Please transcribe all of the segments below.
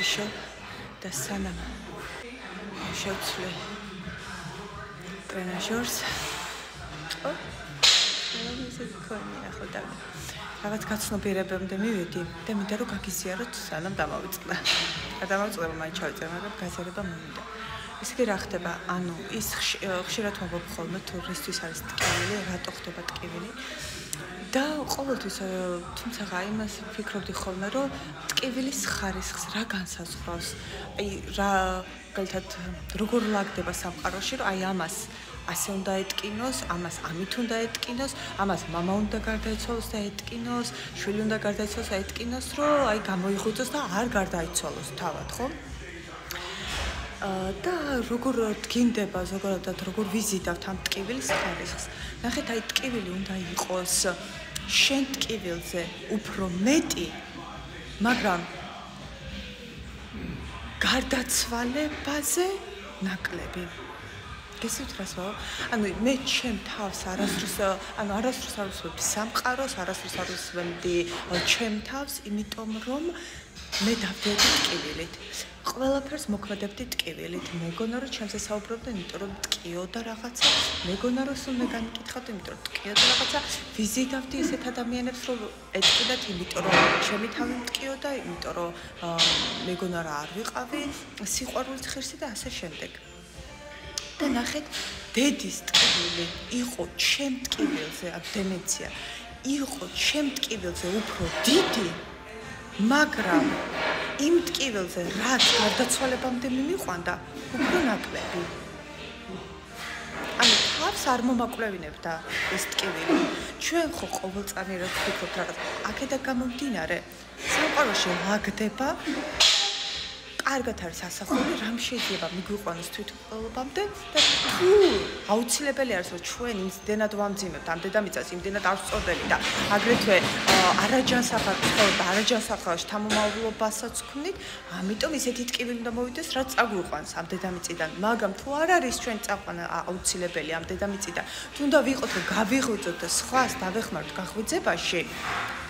ბიჭიშო და სანამ შევცვლი ტრენაჟორს ისე გქონია ხო და რაღაც გაცნობიერებამდე მივედი და მინდა რომ გაგიზიაროთ სანამ დამავიწყდა. გადამავიწყდება მაინც ჩავიწერე, მაგრამ გაზიარება მომინდა. ისე კი რა ხდება, ანუ ის ხშირად ვამბობ ხოლმე თუ რისთვის არის ტკივილი, რატო ხდება ტკივილი. და ყოველთვის თუმცა იმას ვფიქრობდი ხოლმე რომ ტკივილის ხარისხს რა განსაზღვრავს. აი რა გალთად როგორ ლაგდება სამყაროში რომ აი ამას ასე უნდა ეტკინოს, ამას ამით უნდა ეტკინოს, ამას მამა უნდა გარდაიცვალოს და ეტკინოს, შვილი უნდა გარდაიცვალოს და ეტკინოს, რომ აი გამოიღვიძოს და არ გარდაიცვალოს თავად, ხო? და როგორ დგინდება ზოგადად როგორ ვიზიდავთ ამ ტკივილის ხარისხს. ნახეთ, აი ტკივილი უნდა იყოს შენ ტკივილზე უფრო მეტი, მაგრამ გარდაცვალებაზე ნაკლები. გესმით რას ვაო? ანუ მე ჩემ თავს არასდროს არ ვსვამდი სამყაროს, არასდროს არ ვსვამდი ჩემ თავს, იმიტომ რომ მე დავდიოდი ტკივილით. ყველაფერს მოქმედებდი ტკივილით. მეგონა რომ ჩემზე საუბრობდნენ, იმიტომ რომ ტკიოდა რაღაცა. მეგონა რომ სულ მე განიკითხავდი, იმიტომ რომ ტკიოდა რაღაცა. ვიზიდავდი ესეთ ადამიანებს, რომ ეტკიდათ, იმიტომ რომ ჩემი თავი მტკიოდა, იმიტომ რომ მეგონა რა არ ვიყავი, სიყვარულით ხირსი და ასე შემდეგ. და ნახეთ, დედის ტკივილი იყო ჩემ ტკივილზე, დემენცია, იყო ჩემ ტკივილზე უფრო დიდი, მაგრამ იმ ტკივილზე რაც გარდაცვალებამდე მიმიყვანდა, უფრო ნაკლები. ანუ თავს არ მომაკვლევინებდა ეს ტკივილი. ჩვენ ხო ყოველწამიერად ვფიქრობთ რაღაც, აქედან გამომდინარე, სამყაროში ლაგდება კარგად არის ასახული, რამ შეიძლება მიგვიყვანოს თვითმკვლელობამდე და თუ აუცილებელი არის რომ ჩვენ იმდენად ვამძიმებთ ამ დედამიწას, იმდენად არ ვწოდელი და აგრეთვე არაჯანსაღად და არაჯანსაღად შთამომავლობასაც ვქნით, ამიტომ ისეთი ტკივილი უნდა მოვიდეს, რაც წაგვიყვანს ამ დედამიწიდან. მაგრამ თუ არ არის ჩვენ წაყვანა აუცილებელი ამ დედამიწიდან, თუ უნდა ვიყოთ რომ გავიღვიძოთ და სხვას დავეხმაროთ გაღვიძებაში,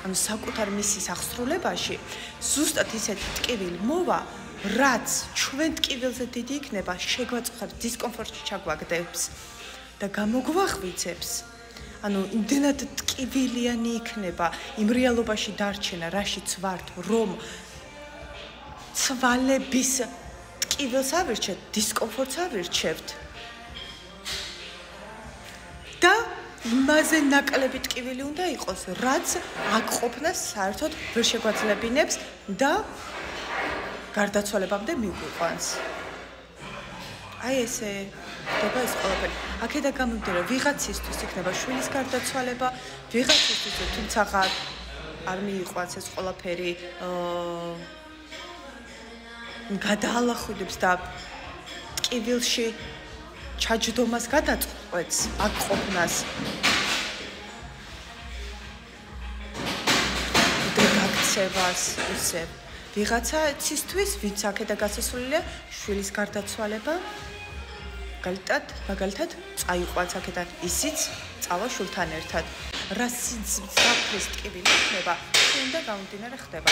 ანუ საკუთარ მისის აღსრულებაში, ზუსტად ისეთი ტკივილი მოვა, რაც ჩვენ ტკივილზე დიდი იქნება, შეგვაწყობს დისკომფორტში ჩაგვაგდებს და გამოგვაღვიძებს. ანუ იმდენად ტკივილიანი იქნება იმ რეალობაში დარჩენა, რაშიც ვართ, რომ ცვალების ტკივილს ავირჩევთ, დისკომფორტს ავირჩევთ. და იმაზე ნაკლები ტკივილი უნდა იყოს, რაც აქ ყოფნას საერთოდ ვერ შეგვაძლებინებს და გარდაცვალებამდე მიგვიყვანს. აი ესე ხდება ეს ყველაფერი. აქედან გამომდინარე, ვიღაცისთვის იქნება შვილის გარდაცვალება, ვიღაცისთვის თუმცა არ მიიყვანს ეს ყველაფერი, გადაალახვიდებს და ტკივილში ჩაჯდომას გადაწყვეტს, აქ ყოფნას. გაქცევას ისე ვიღაცა ცისთვის, ვინც აქედან გასასვლელია, შვილის გარდაცვალება, მაგალითად, წაიყვანს აქედან ისიც, წავა შვილთან ერთად. რა სიძაფრის ტკივილი იქნება, ჩვენდა გამომდინარე ხდება.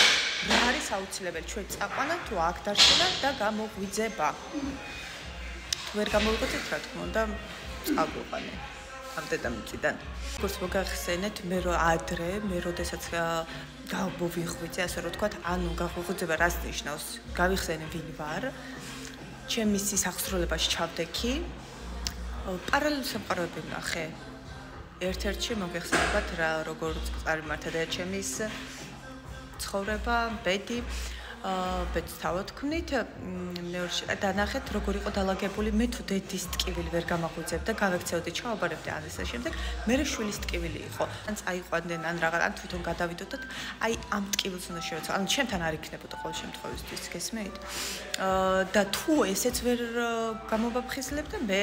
რა არის აუცილებელი, ჩვენ წაყვანა თუ აქ დარჩენა და გამოღვიძება. თუ ვერ გამოვიღვიძეთ, რა თქმა უნდა, წაგვიყვანე ამ დედამიწიდან. როგორც მოგახსენეთ, მე როდესაც გამოვიღვიძე, ასე რომ ვთქვათ, ანუ გაღვიძება რას ნიშნავს? გავიხსენე ვინ ვარ, ჩემი მისის აღსრულებაში ჩავდექი, პარალელურ სამყაროები ვნახე. ერთ-ერთში მოგეხსენებათ რა როგორ წარიმართა და ჩემის ცხოვრება, ბედი, ბედს თავად ვქმნით, მეორეში დანახეთ როგორ იყო დალაგებული, მე თუ დედის ტკივილი ვერ გამაღვიძებ და გავექცეოდი, ჩავაბარებდი ან ესე შემდეგ, მე შვილის ტკივილი იყო. ან წაიყვანდნენ, ან რაღაც, ან თვითონ გადავიდოდოთ, აი ამ ტკივილს უნდა შევეცვალო. ანუ ჩემთან არ იქნებოდა ყოველ შემთხვევისთვის, გესმით? და თუ ესეც ვერ გამოვაფხიზლებდა, მე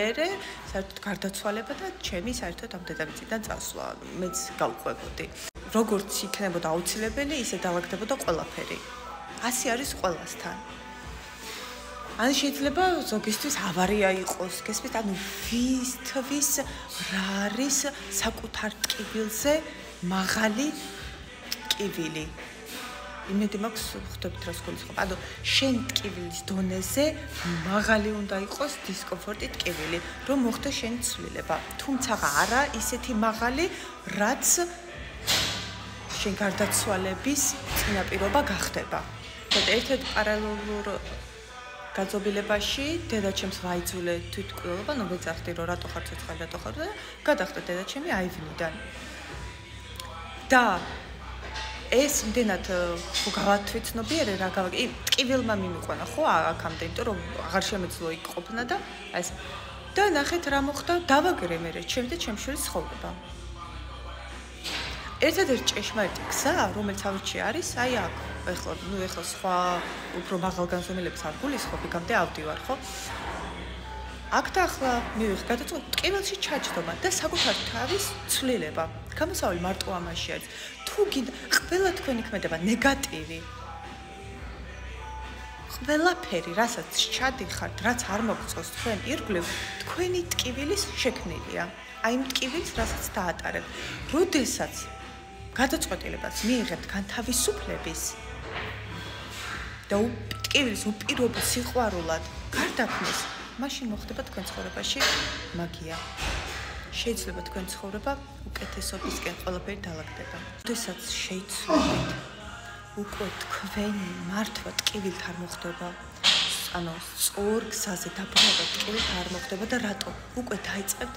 საერთოდ გარდაცვალება და ჩემი საერთოდ ამ დედამიწიდან წასვლა, მეც გავყვებოდი. როგორც იქნებოდა აუცილებელი, ისე დალაგდებოდა ყველაფერი. ასე არის ყველასთან. ან შეიძლება ზოგისთვის ავარია იყოს, გესმით? ანუ ვისთვის რა არის საკუთარ ტკივილზე მაღალი ტკივილი? იმედი მაქვს ხვდებით რას გულისხმობ. ანუ შენ ტკივილის დონეზე მაღალი უნდა იყოს დისკომფორტი ტკივილი, რომ მოხდეს შენი ცვლილება. თუმცა არა ისეთი მაღალი, რაც შენ გარდაცვალების წინაპირობა გახდება. ერთ-ერთ პარალელურ გაძობილებაში დედაჩემს ვაიძულე თვითმკვლელობა, ნუ ვეძახდი რომ რატო ხარ ცოცხალი, რატო ხარ და გადახდა დედაჩემი აივნიდან. და ეს იმდენად გავათვითცნობიერე რა ტკივილმა მიმიყვანა ხო აქამდე, იმიტომ რომ აღარ შემეძლო იქ ყოფნა და ეს და ნახეთ რა მოხდა, დავაგერე მე ჩემი და ჩემ შვილის ცხოვრება. ერთადერთი ჭეშმარიტი გზა, რომელიც ავირჩიე არის, აი აქ. ეხლა სხვა უფრო მაღალ განზომილებას არ გულისხმობ, იქამდე ავდივარ, ხო? აქ და ახლა მივიღე გადაწყვეტ ტკივილში ჩაჯდომა და საკუთარ თავის ცვლილება. გამოსავალი მარტო ამაში არის. თუ გინდა ყველა თქვენი ქმედება ნეგატივი. ყველაფერი, რასაც ჩადიხართ, რაც არ მოგწონს თქვენ ირგვლივ, თქვენი ტკივილის შექმნილია. აი იმ ტკივილს, რასაც დაატარებთ. როდესაც გადაწყვეტილებას მიიღებთ განთავისუფლების და ტკივილის უპირობო სიყვარულად გარდაქმნის, მაშინ მოხდება თქვენ ცხოვრებაში მაგია. შეიძლება თქვენ ცხოვრება უკეთესობისკენ ყველაფერი დაალაგდება. როდესაც შეიცვლებით, უკვე თქვენი მართვა ტკივილთ არ მოხდება. ანუ სწორ გზაზე დაბრუნება ტკივილთ არ მოხდება და რატო? უკვე დაიწყებთ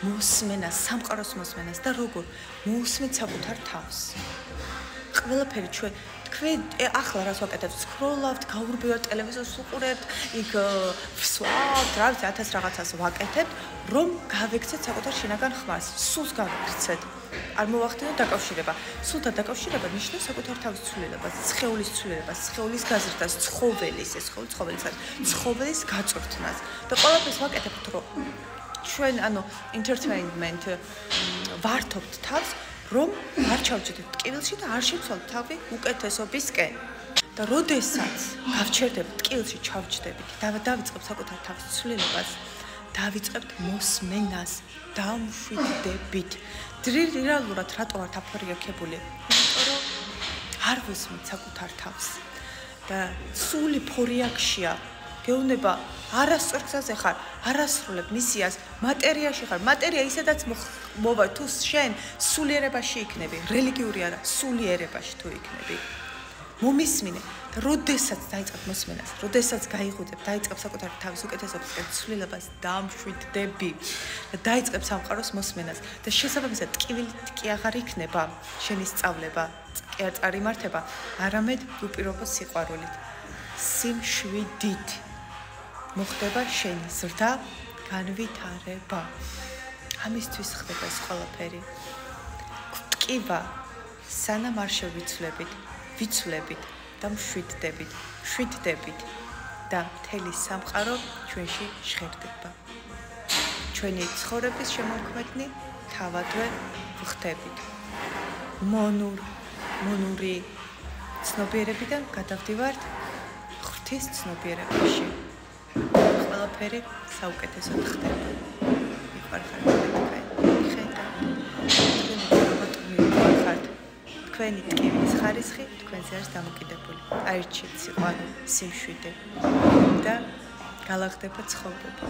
მოსმენას, სამყაროს მოსმენას და როგორ მოусმენთ საკუთარ თავს. ყველაფერი თქვენ ახლა რას ვაკეთებთ? სკროლავთ, გაურბევთ ტელევიზორს, უყურებთ, იქ ვსვავთ, რა ვიცი, 1000 რაღაცას ვაკეთებთ, რომ გავექცეთ საკუთარ შინაგან ხმას. სულს გავექცეთ. არ მოვახდინოთ დაკავშირება. სულთან დაკავშირება ნიშნავს საკუთარ თავის ცვლილებას, სხეულის ცვლილებას, სხეულის გაზრდას, ცხოველის, ეს ცხოველის გაწვრთნას. და ყველაფერს ვაკეთებთ, რომ ჩვენ ანუ entertainment ვართობთ თავს, რომ არ ჩავჭდეთ ტკივილში და არ შევცვალოთ თავი უკეთესობისკენ. და როდესაც გავჩერდებთ ტკივილში ჩავჭდებით და დავიწყებთ საკუთარ თავის ცვლილებას, დავიწყებთ მოსმენას, დამშვიდდებით. რეალურად რატო ვართ აფორიაქებული? იმიტომ რომ არ ვუსმენთ საკუთარ თავს. და სული ფორიაქშია. გეუბნება არასწორ გზაზე ხარ, არასრულებ მისიას, მატერიაში ხარ. მატერია ისედაც მოვა თუ შენ სულიერებაში იქნები, რელიგიური არა, სულიერებაში თუ იქნები. მომისმინე და როდესაც დაიწყებ მოსმენას, როდესაც გაიღვიძებ, დაიწყებ საკუთარ თავის უკეთესობის ცვლილებას, დამშვიდდები და დაიწყებ სამყაროს მოსმენას და შესაბამისად ტკივილი კი აღარ იქნება შენი სწავლება, კი არ წარიმართება, არამედ უპირობო სიყვარულით, სიმშვიდით. მოხდება შენი ზრდა, განვითარება. ამისთვის ხდება ეს ყველაფერი. ტკივა სანამ არ ვიცვლებით და მშვიდდებით და მთელი სამყარო ჩვენში ჟღერდება. ჩვენი ცხოვრების შემოქმედნი თავადვე ვხდებით. მონური ცნობიერებიდან გადავდივართ ღვთის ცნობიერებაში. ყველაფერი საუკეთესოდ ხდება. თქვენი ტკივილის ხარისხი თქვენზე არის დამოკიდებული. აირჩიეთ სიყვარული, სიმშვიდე და გალახდება ცხოვრება.